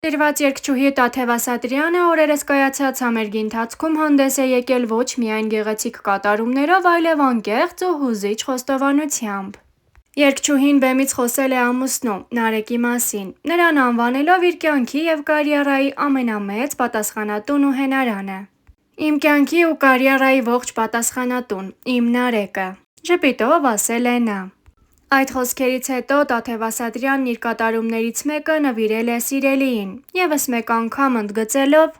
Տիրված երգչուհի Տաթև Ասատրյանը օրերս կայացած համերգի ընթացքում հանդես է եկել ոչ միայն գեղեցիկ կատարումներով, այլև անկեղծ ու հուզիչ խոստովանությամբ։ Երգչուհին բեմից խոսել է ամուսնու՝ Նարեկի մասին, նրան անվանելով իր կյանքի և կարիերայի ամենամեծ պատասխանատուն ու հենարանը։ «Իմ կյանքի ու կարիերայի ողջ պատասխանատուն, իմ Նարեկը», ժպիտով ասել է նա։ Այդ խոսքերից հետո Տաթև Ասատրյանն իր կատարումներից մեկը նվիրել է սիրելիին, ևս մեկ անգամ ընդգծելով,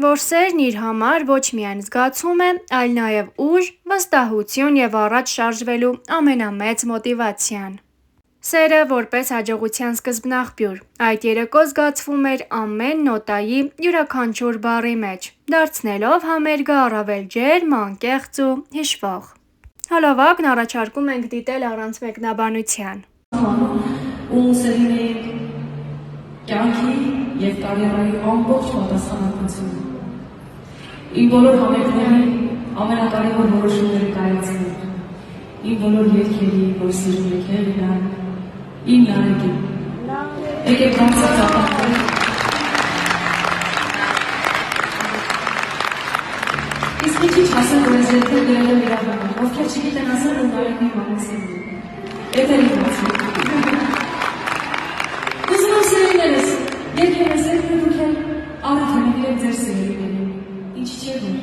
որ սերն իր համար ոչ միայն զգացում է, այլ նաև ուժ, վստահություն և առաջ շարժվելու ամենամեծ մոտիվացիան։ Սերը որպես հաջողության սկզբնաղբյուր, այդ երեկո զգացվում էր ամեն նոտայի, յուրաքանչյուր բառի մեջ, դարձնելով համերգը առավել ջերմ, անկեղծ ու հիշվող։ Հոլովակն առաջարկում ենք դիտել առանց մեկնաբանության։ Ու սերին է կյանքի և կարիերայի ամբողջ պատասխանատվությունը։ Իմ բոլոր համերգների ամենակարևոր որոշումները կայացնել։ Իմ բոլոր երգերի, որ սիրում եք եղել, իմ Նարեկին։ Եկեք դարձած ապատել։ Իսկ մի քիչ ասեմ, որ ես երգել դրել եմ իր համար, ովքեր չգիտեն ասել, որ Նարեկն իմ ամուսինն է։ Էդ էլ իմ ամուսինն է։ Ուզում եմ սիրելիներս, երգերս երգը դուք էլ արդյունքներ եք ձեր սիրելիներին, ինչ չէ որ,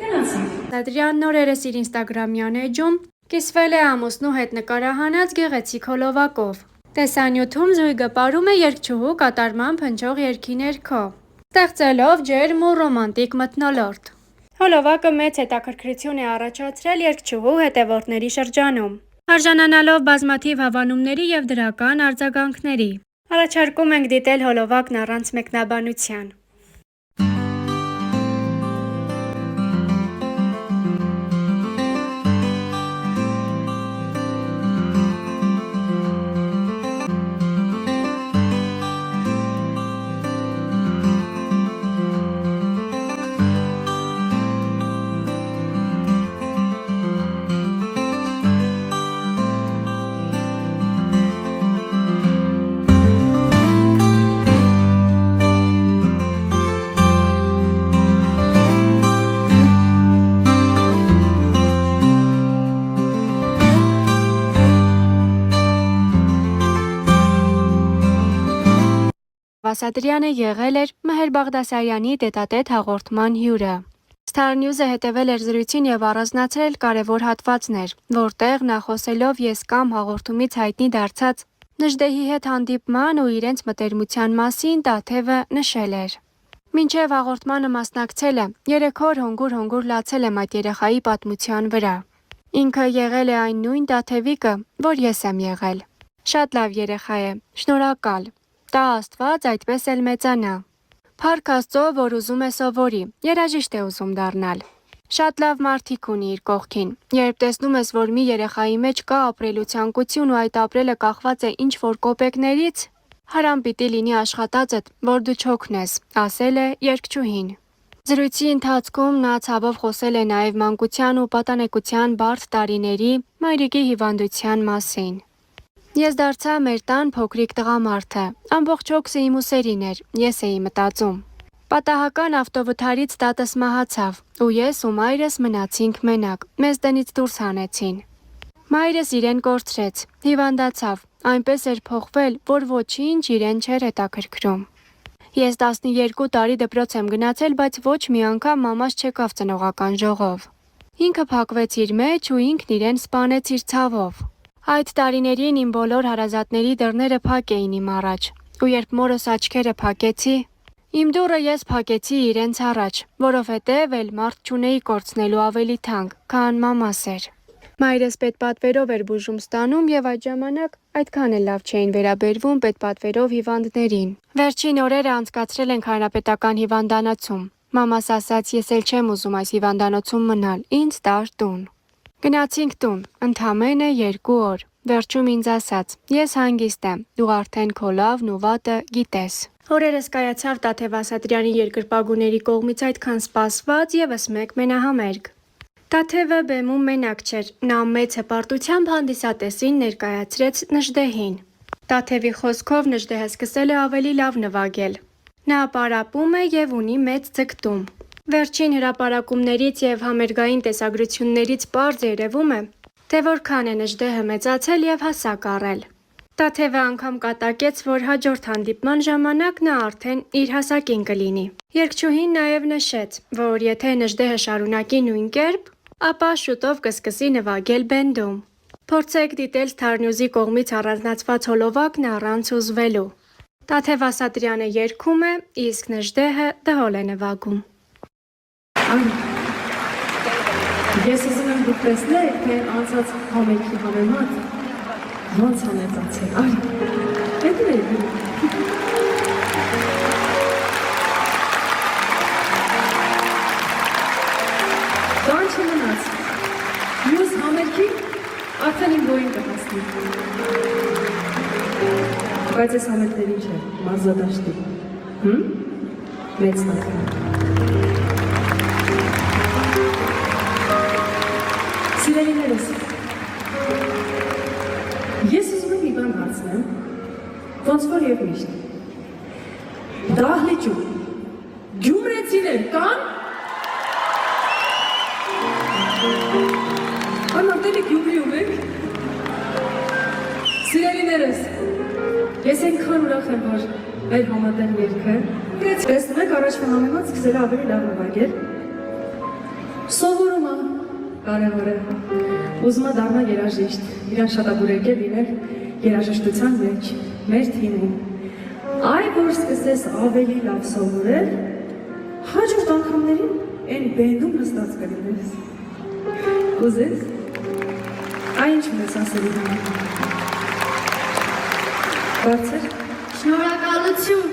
գնացինք։ Ասատրյանն օրերս իր ինստագրամյան էջում կիսվել է ամուսնու հետ նկարահանած գեղեցիկ հոլովակով։ Տեսանյութում զույգը պարում է երգչուհու կատարմամբ հնչող երգի ներքո, ստեղծելով ջերմ ու ռոմանտիկ մթնոլորտ։ Հոլովակը մեծ հետաքրքրություն է առաջացրել երգչուհու հետևորդների շրջանում, արժանանալով բազմաթիվ հավանումների և դրական արձագանքների։ Առաջարկում ենք դիտել հոլովակն առանց մեկնաբանության։ Ասատրյանը եղել էր Մհեր Բաղդասարյանի տետատետ հաղորդման հյուրը։ Star News-ը հետևել էր զրույցին և առանձնացրել կարևոր հատվածներ, որտեղ նա խոսելով «Ես կամ» հաղորդումից հայտնի դարձած Նժդեհի հետ հանդիպման ու իրենց մտերմության մասին Տաթևը նշել էր. «Մինչև հաղորդմանը մասնակցելը 3 օր հոնգուր լացել եմ այդ երեխայի պատմության վրա։ Ինքը եղել է այն նույն Տաթևիկը, որ ես եմ եղել։ Շատ լավ երեխա է, շնորհակալ։ Տա Աստված այդպես էլ մեծանա։ Փառք Աստծո, որ ուզում է սովորի, երաժիշտ է ուզում դառնալ։ Շատ լավ մարդիկ ունի իր կողքին։ Երբ տեսնում ես, որ մի երեխայի մեջ կա ապրելու ցանկություն ու այդ ապրելը կախված է ինչ-որ կոպեկներից, հարամ պիտի լինի աշխատածդ, որ դու չօգնես», ասել է երգչուհին։ Զրույցի ընթացքում նա ցավով խոսել է նաև մանկության ու պատանեկության բարդ տարիների, մայրիկի հիվանդության մասին։ «Ես դարձա մեր տան փոքրիկ տղամարդը, ամբողջ հոգսը իմ ուսերին էր, ես էի մտածում։ Պատահական ավտովթարից տատս մահացավ, ու ես ու մայրս մնացինք մենակ, մեզ տնից դուրս հանեցին։ Մայրս իրեն կորցրեց, հիվանդացավ, այնպես էր փոխվել, որ ոչինչ իրեն չէր հետաքրքրում։ Ես 12 տարի դպրոց եմ գնացել, բայց ոչ մի անգամ մամաս չեկավ ծնողական ժողով։ Ինքը փակվեց իր մեջ ու ինքն իրեն սպանեց իր ցավով։ Այդ տարիներին իմ բոլոր հարազատների դռները փակ էին իմ առաջ, ու երբ մորս աչքերը փակեցի, իմ դուռը ես փակեցի իրենց առաջ, որովհետև էլ մարդ չունեի կորցնելու ավելի թանկ, քան մամաս էր։ Մայրս պետպատվերով էր բուժում ստանում և այդ ժամանակ այդքան էլ լավ չէին վերաբերվում պետպատվերով հիվանդներին։ Վերջին օրերը անցկացրել ենք Հանրապետական հիվանդանոցում։ Մամաս ասաց, ես էլ չեմ ուզում այս հիվանդանոցում մնալ, ինձ տար տուն։ Գնացինք տուն, ընդամենը 2 օր։ Վերջում ինձ ասաց, ես հանգիստ եմ, դու արդեն քո լավն ու վատը գիտես։ Օրերս կայացավ Տաթև Ասատրյանի երկրպագուների կողմից այդքան սպասված ևս մեկ մենահամերգ։ Տաթևը բեմում մենակ չէր, նա մեծ հպարտությամբ հանդիսատեսին ներկայացրեց Նժդեհին։ Տաթևի խոսքով Նժդեհը սկսել է ավելի լավ նվագել։ Նա պարապում է եւ ունի մեծ ձգտում։ Վերջին հրապարակումներից եւ համերգային տեսագրություններից պարզ երևում է, թե որքան է Նժդեհը մեծացել եւ հասակ առել։ Տաթևը անգամ կատակեց, որ հաջորդ հանդիպման ժամանակ նա արդեն իր հասակին կլինի։ Երգչուհին նաև նշեց, որ եթե Նժդեհը շարունակի նույն կերպ, ապա շուտով կսկսի նվագել բենդում։ Փորձեք դիտել Starnews-ի կողմից առանձնացված հոլովակն առանց հուզվելու։ Տաթև Ասատրյանը երգում է, իսկ Նժդեհը դհոլ է նվագում։ Ես ուզում եմ դուք տեսնեք, թե անցած համերգի համեմատ ոնց է մեծացել։ Հետո Բան չմնաց, մյուս համերգի արդեն իմ բոյին կհասնի։ Բայց ես համերգներին չէ, մարզադաշտի։ Մեծ նախին։ Սիրելիներս, ես ուզում եմ մի բան հարցնեմ, ոնց որ և միշտ։ Դահլիճում, գյումրեցիներ կան։ Անարտելի գյումրիում եք։ Սիրելիներս, ես այնքան ուրախ եմ, որ մեր համատեղ երգը տեսնում եք առաջվա համեմատ սկսել ավելի լավ նվագել։ Սովորումը կարևոր է։ Ուզում է դառնա երաժիշտ, իրան շատաբուրեք է լինել երաժշտության մեջ, մեր թիմում։ Այ որ սկսես ավելի լավ սովորել, հաջորդ անգամներին այն բենդում նստած կլինես։ Ուզես։ Այն ինչ մեզ ասելու համար։ Բարձր։ Շնորհակալություն։